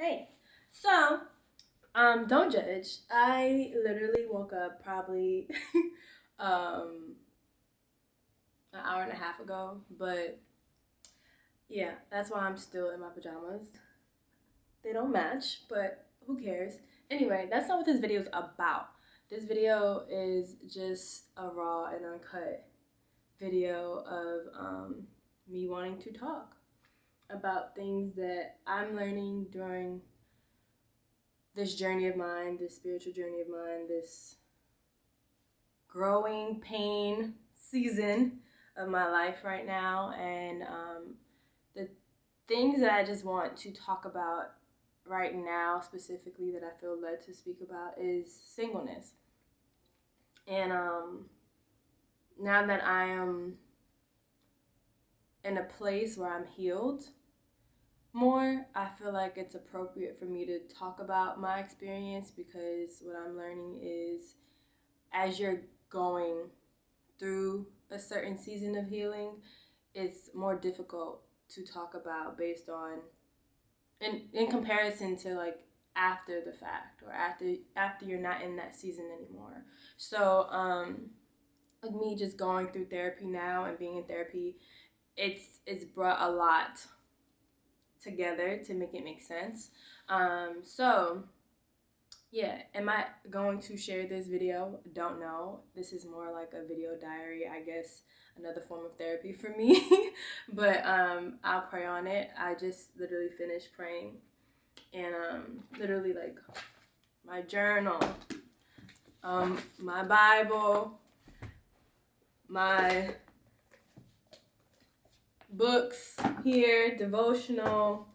Hey, so, don't judge. I literally woke up probably um an hour and a half ago, but yeah, that's why I'm still in my pajamas. They don't match, but who cares? Anyway, that's not what this video is about. This video is just a raw and uncut video of me wanting to talk about things that I'm learning during this journey of mine, this spiritual journey of mine, this growing pain season of my life right now, and the things that I just want to talk about right now, specifically that I feel led to speak about, is singleness. And now that I am in a place where I'm healed more, I feel like it's appropriate for me to talk about my experience, because what I'm learning is as you're going through a certain season of healing, it's more difficult to talk about based on in comparison to like after the fact, or after you're not in that season anymore. So like me just going through therapy now and being in therapy, it's brought a lot together to make it make sense. So yeah, am I going to share this video? Don't know. This is more like a video diary, I guess, another form of therapy for me. But I'll pray on it. I just literally finished praying, and literally like my journal, my Bible, my books here, devotional,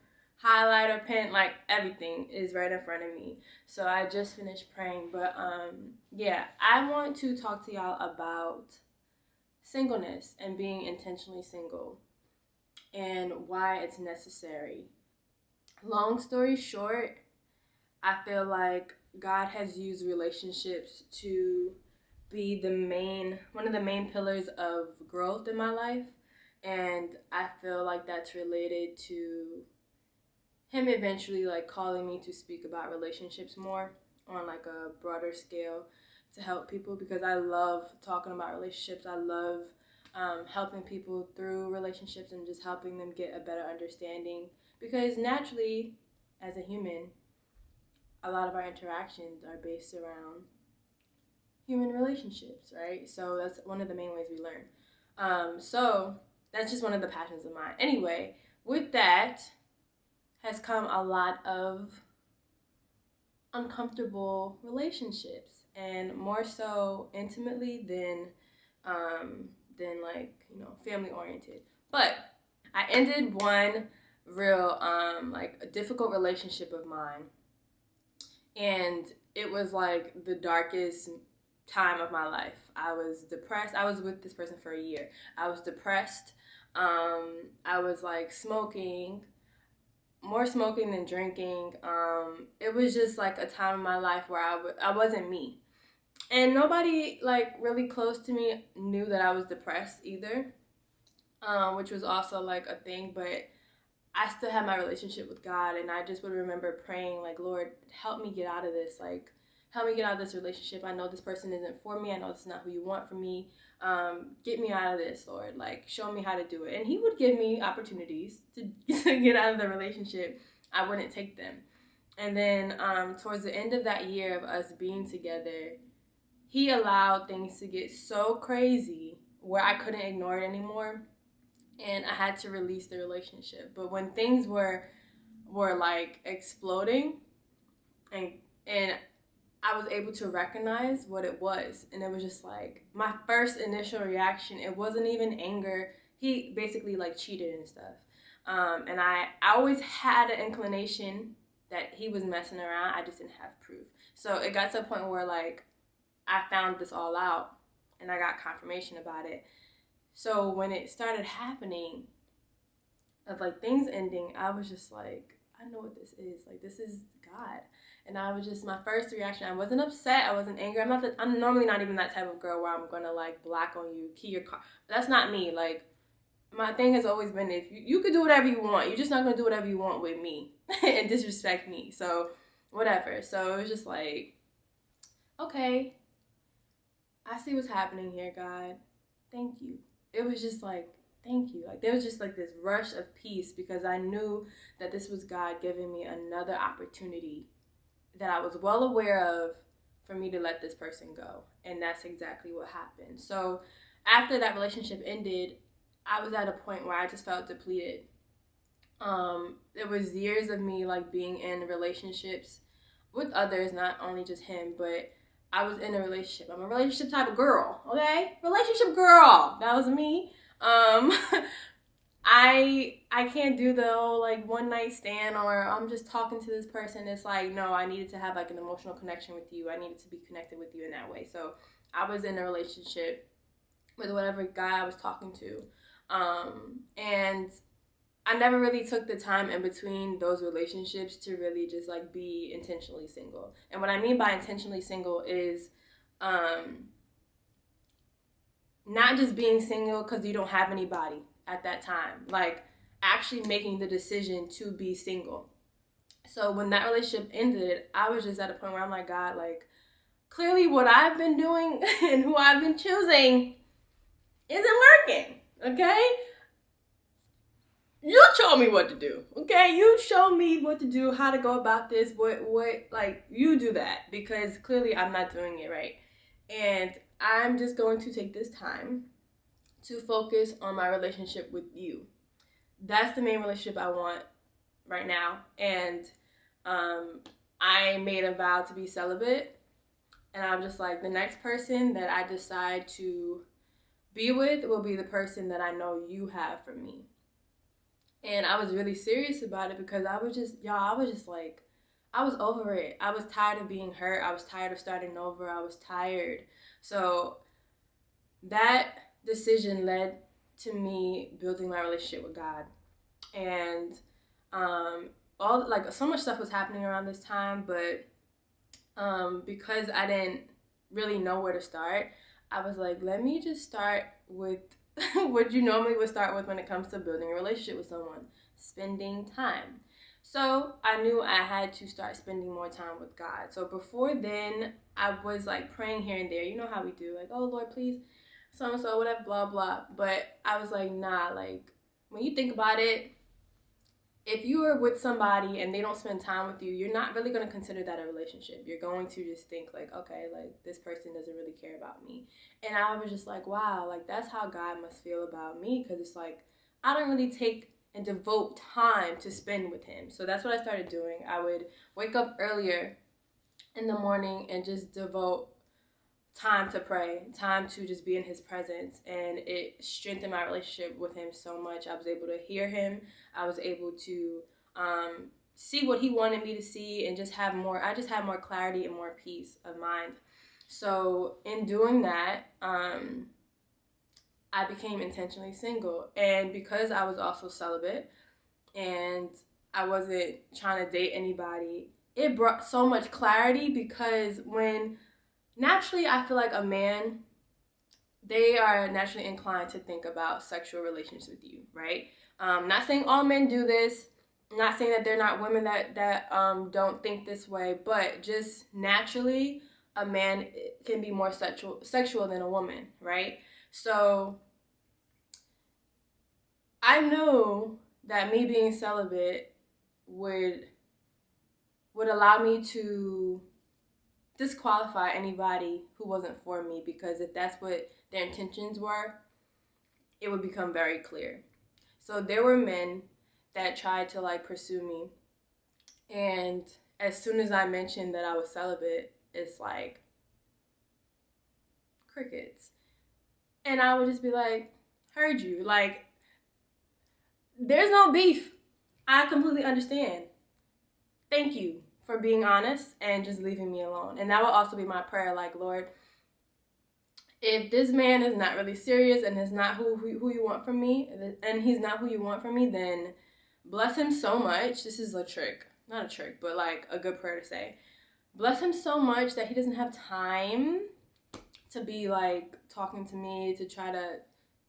highlighter pen, like everything is right in front of me. So I just finished praying, but yeah, I want to talk to y'all about singleness and being intentionally single and why it's necessary. Long story short, I feel like God has used relationships to be one of the main pillars of growth in my life, and I feel like that's related to him eventually like calling me to speak about relationships more on like a broader scale to help people, because I love talking about relationships. I love helping people through relationships and just helping them get a better understanding, because naturally as a human, a lot of our interactions are based around human relationships, right? So that's one of the main ways we learn. So that's just one of the passions of mine. Anyway, with that has come a lot of uncomfortable relationships, and more so intimately than like, family oriented. But I ended one real like a difficult relationship of mine, and it was like the darkest time of my life. I was depressed. I was with this person for a year. I was depressed. I was like smoking, more smoking than drinking. It was just like a time in my life where I wasn't me. And nobody like really close to me knew that I was depressed either, which was also like a thing. But I still had my relationship with God, and I just would remember praying like, Lord, help me get out of this. Like, help me get out of this relationship. I know this person isn't for me. I know this is not who you want for me. Get me out of this, Lord. Like, show me how to do it. And he would give me opportunities to get out of the relationship. I wouldn't take them. And then towards the end of that year of us being together, he allowed things to get so crazy where I couldn't ignore it anymore, and I had to release the relationship. But when things were like exploding, and I was able to recognize what it was, and it was just like my first initial reaction. It wasn't even anger. He basically like cheated and stuff, and I always had an inclination that he was messing around. I just didn't have proof. So it got to a point where like I found this all out, and I got confirmation about it. So when it started happening, of like things ending, I was just like, I know what this is. Like, this is God. And I was just, my first reaction, I wasn't upset. I wasn't angry. I'm normally not even that type of girl where I'm going to like black on you, key your car. That's not me. Like, my thing has always been, if you could do whatever you want, you're just not gonna do whatever you want with me and disrespect me. So whatever. So it was just like, okay, I see what's happening here, God. Thank you. It was just like, thank you. Like, there was just like this rush of peace because I knew that this was God giving me another opportunity that I was well aware of for me to let this person go. And that's exactly what happened. So after that relationship ended, I was at a point where I just felt depleted. It was years of me like being in relationships with others, not only just him, but I was in a relationship. I'm a relationship type of girl, okay? Relationship girl. That was me. I can't do the like one night stand or I'm just talking to this person. It's like, no, I needed to have like an emotional connection with you. I needed to be connected with you in that way. So I was in a relationship with whatever guy I was talking to. And I never really took the time in between those relationships to really just like be intentionally single. And what I mean by intentionally single is not just being single because you don't have anybody at that time, like actually making the decision to be single. So when that relationship ended, I was just at a point where I'm like, God, like clearly what I've been doing and who I've been choosing isn't working, okay? You show me what to do, okay? You show me what to do, how to go about this, what, like, you do that, because clearly I'm not doing it right. And I'm just going to take this time to focus on my relationship with you. That's the main relationship I want right now. And I made a vow to be celibate. And I'm just like, the next person that I decide to be with will be the person that I know you have for me. And I was really serious about it because I was just like, I was over it. I was tired of being hurt. I was tired of starting over. I was tired. So that decision led to me building my relationship with God. And all like so much stuff was happening around this time, but because I didn't really know where to start, I was like, let me just start with what you normally would start with when it comes to building a relationship with someone: spending time. So I knew I had to start spending more time with God. So before then, I was like praying here and there. You know how we do, like, oh Lord, please, so and so, whatever, blah blah. But I was like, nah, like when you think about it, if you are with somebody and they don't spend time with you, you're not really going to consider that a relationship. You're going to just think like, okay, like this person doesn't really care about me. And I was just like, wow, like that's how God must feel about me, because it's like I don't really take and devote time to spend with him. So that's what I started doing. I would wake up earlier in the morning and just devote time to pray, time to just be in his presence, and it strengthened my relationship with him so much. I was able to hear him. I was able to see what he wanted me to see, and I just had more clarity and more peace of mind. So in doing that, I became intentionally single. And because I was also celibate and I wasn't trying to date anybody, it brought so much clarity, because when naturally, I feel like a man, they are naturally inclined to think about sexual relations with you, right? Not saying all men do this. Not saying that they're not women that don't think this way, but just naturally, a man can be more sexual than a woman, right? So I knew that me being celibate would allow me to disqualify anybody who wasn't for me, because if that's what their intentions were, it would become very clear. So there were men that tried to like pursue me, and as soon as I mentioned that I was celibate, it's like crickets. And I would just be like, heard you. Like, there's no beef. I completely understand. Thank you for being honest and just leaving me alone. And that will also be my prayer, like, Lord, if this man is not really serious and is not who you want from me, and he's not who you want from me, then bless him so much. This is a trick. Not a trick, but like a good prayer to say. Bless him so much that he doesn't have time to be like talking to me, to try to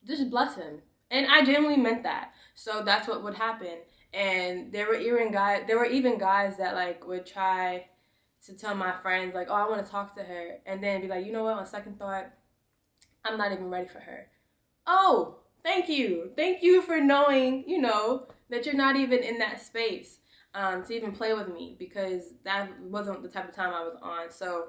just bless him. And I genuinely meant that. So that's what would happen. And there were even guys that like would try to tell my friends like, oh, I want to talk to her, and then be like, you know what, on second thought, I'm not even ready for her. Oh, thank you for knowing, that you're not even in that space to even play with me, because that wasn't the type of time I was on. So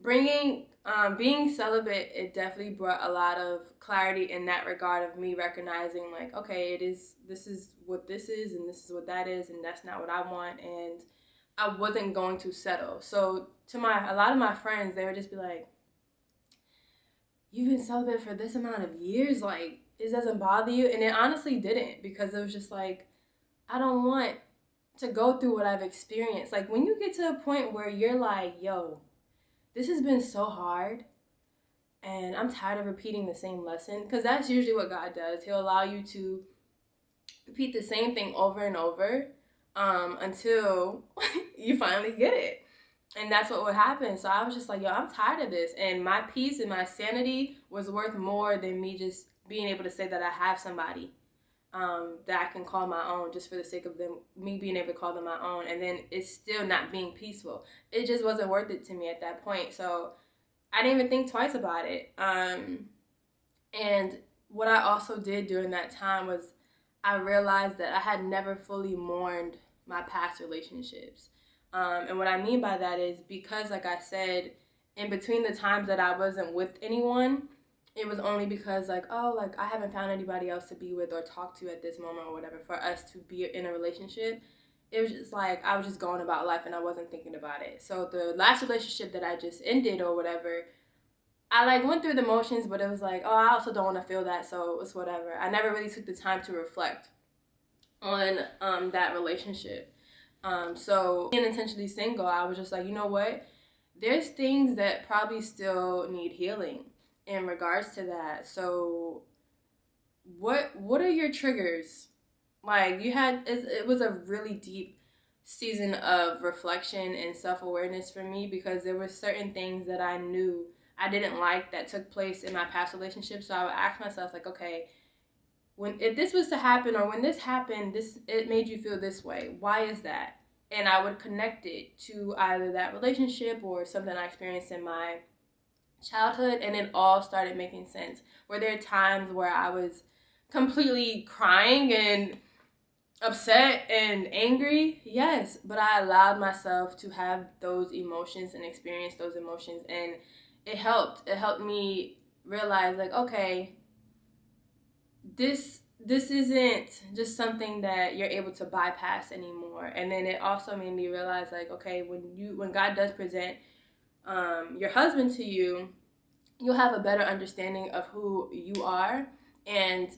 being celibate, it definitely brought a lot of clarity in that regard of me recognizing like, okay, this is what this is and this is what that is, and that's not what I want, and I wasn't going to settle. So to a lot of my friends, they would just be like, you've been celibate for this amount of years, like it doesn't bother you? And it honestly didn't, because it was just like, I don't want to go through what I've experienced. Like when you get to a point where you're like, yo, this has been so hard and I'm tired of repeating the same lesson, because that's usually what God does. He'll allow you to repeat the same thing over and over until you finally get it. And that's what would happen. So I was just like, yo, I'm tired of this. And my peace and my sanity was worth more than me just being able to say that I have somebody that I can call my own, just for the sake of me being able to call them my own. And then it's still not being peaceful. It just wasn't worth it to me at that point. So I didn't even think twice about it. And what I also did during that time was I realized that I had never fully mourned my past relationships. And what I mean by that is because, like I said, in between the times that I wasn't with anyone, it was only because, like, oh, like, I haven't found anybody else to be with or talk to at this moment or whatever for us to be in a relationship. It was just like I was just going about life and I wasn't thinking about it. So the last relationship that I just ended or whatever, I like went through the motions, but it was like, oh, I also don't want to feel that, so it's whatever. I never really took the time to reflect on that relationship. So being intentionally single, I was just like, you know what? There's things that probably still need healing in regards to that. So what are your triggers? Like it was a really deep season of reflection and self-awareness for me, because there were certain things that I knew I didn't like that took place in my past relationship. So I would ask myself like, okay, if this was to happen, or when this happened, it made you feel this way. Why is that? And I would connect it to either that relationship or something I experienced in my childhood, and it all started making sense. Were there times where I was completely crying and upset and angry? Yes, but I allowed myself to have those emotions and experience those emotions, and it helped me realize like, okay, this isn't just something that you're able to bypass anymore. And then it also made me realize like, okay, when God does present your husband to you, you'll have a better understanding of who you are, and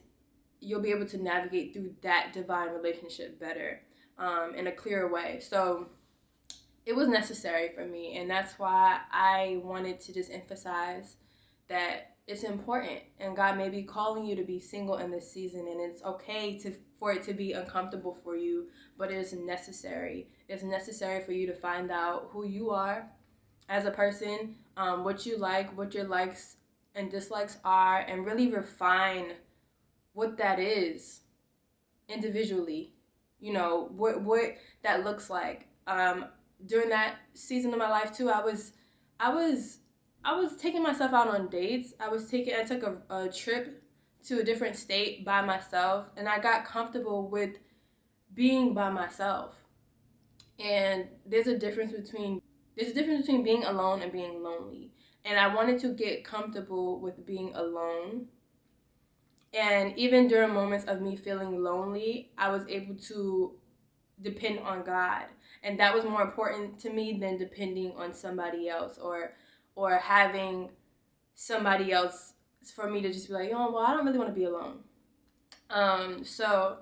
you'll be able to navigate through that divine relationship better in a clearer way. So it was necessary for me, and that's why I wanted to just emphasize that it's important, and God may be calling you to be single in this season, and it's okay for it to be uncomfortable for you, but it is necessary. It's necessary for you to find out who you are as a person, what you like, what your likes and dislikes are, and really refine what that is individually. What that looks like. During that season of my life too, I was taking myself out on dates. I took a trip to a different state by myself, and I got comfortable with being by myself. And there's a difference between being alone and being lonely. And I wanted to get comfortable with being alone. And even during moments of me feeling lonely, I was able to depend on God. And that was more important to me than depending on somebody else, or having somebody else for me to just be like, oh, well, I don't really want to be alone. So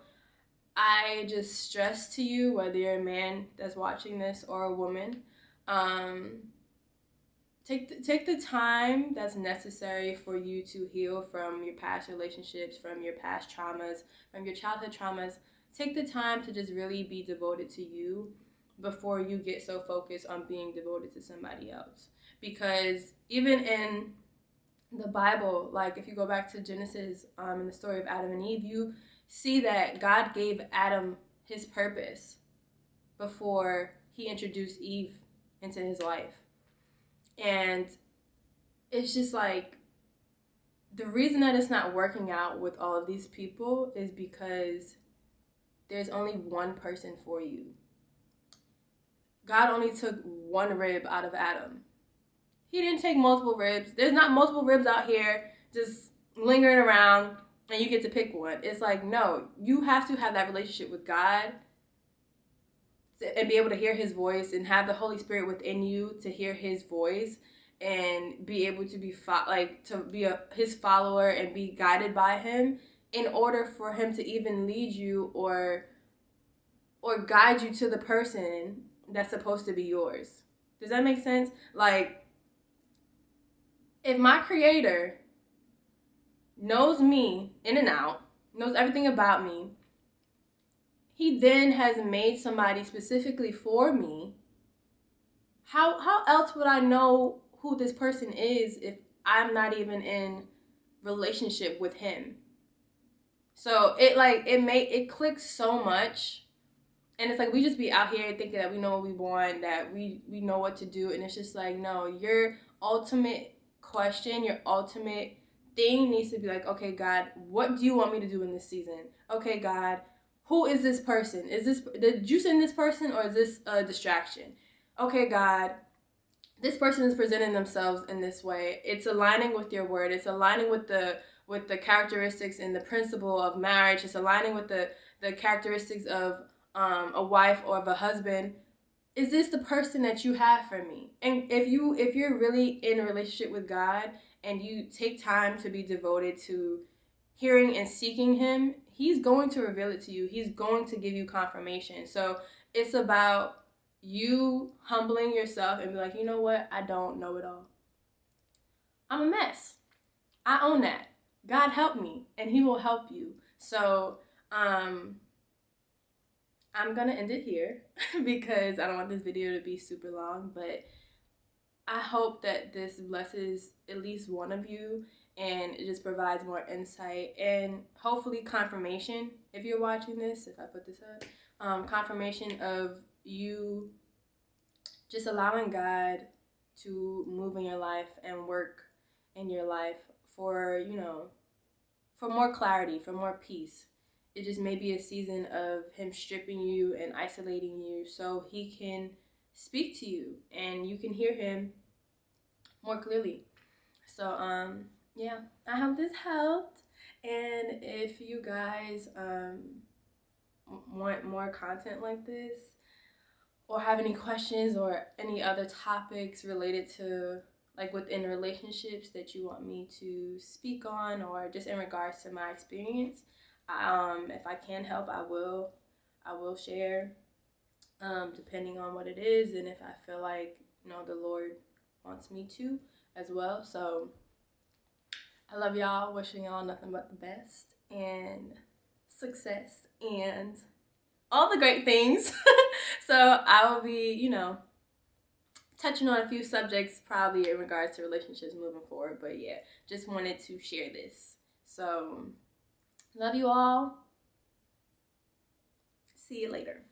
I just stress to you, whether you're a man that's watching this or a woman, take the time that's necessary for you to heal from your past relationships, from your past traumas, from your childhood traumas. Take the time to just really be devoted to you before you get so focused on being devoted to somebody else. Because even in the Bible, like if you go back to Genesis, in the story of Adam and Eve, you see that God gave Adam his purpose before he introduced Eve into his life. And it's just like, the reason that it's not working out with all of these people is because there's only one person for you. God only took one rib out of Adam. He didn't take multiple ribs. There's not multiple ribs out here just lingering around and you get to pick one. It's like, no, you have to have that relationship with God and be able to hear his voice and have the Holy Spirit within you to hear his voice and be able to be his follower and be guided by him in order for him to even lead you or guide you to the person that's supposed to be yours. Does that make sense? Like, if my creator knows me in and out, knows everything about me, he then has made somebody specifically for me, how else would I know who this person is if I'm not even in relationship with him? So it clicks so much. And it's like, we just be out here thinking that we know what we want, that we know what to do. And it's just like, no, your ultimate question, your ultimate thing needs to be like, okay, God, what do you want me to do in this season? Okay, God, who is this person? Did you send this person, or is this a distraction? Okay, God, this person is presenting themselves in this way. It's aligning with your word. It's aligning with the characteristics and the principle of marriage. It's aligning with the characteristics of a wife or of a husband. Is this the person that you have for me? And if you're really in a relationship with God and you take time to be devoted to hearing and seeking him, he's going to reveal it to you. He's going to give you confirmation. So it's about you humbling yourself and be like, you know what? I don't know it all. I'm a mess. I own that. God help me, and he will help you. So I'm going to end it here because I don't want this video to be super long, but I hope that this blesses at least one of you and it just provides more insight and hopefully confirmation if you're watching this, if I put this up, confirmation of you just allowing God to move in your life and work in your life for, for more clarity, for more peace. It just may be a season of him stripping you and isolating you so he can speak to you and you can hear him more clearly. So, yeah, I hope this helped. And if you guys want more content like this or have any questions or any other topics related to like within relationships that you want me to speak on or just in regards to my experience, if I can help, I will share, depending on what it is and if I feel like, the Lord wants me to as well. So I love y'all, wishing y'all nothing but the best and success and all the great things. So I will be, touching on a few subjects probably in regards to relationships moving forward. But yeah, just wanted to share this. So love you all. See you later.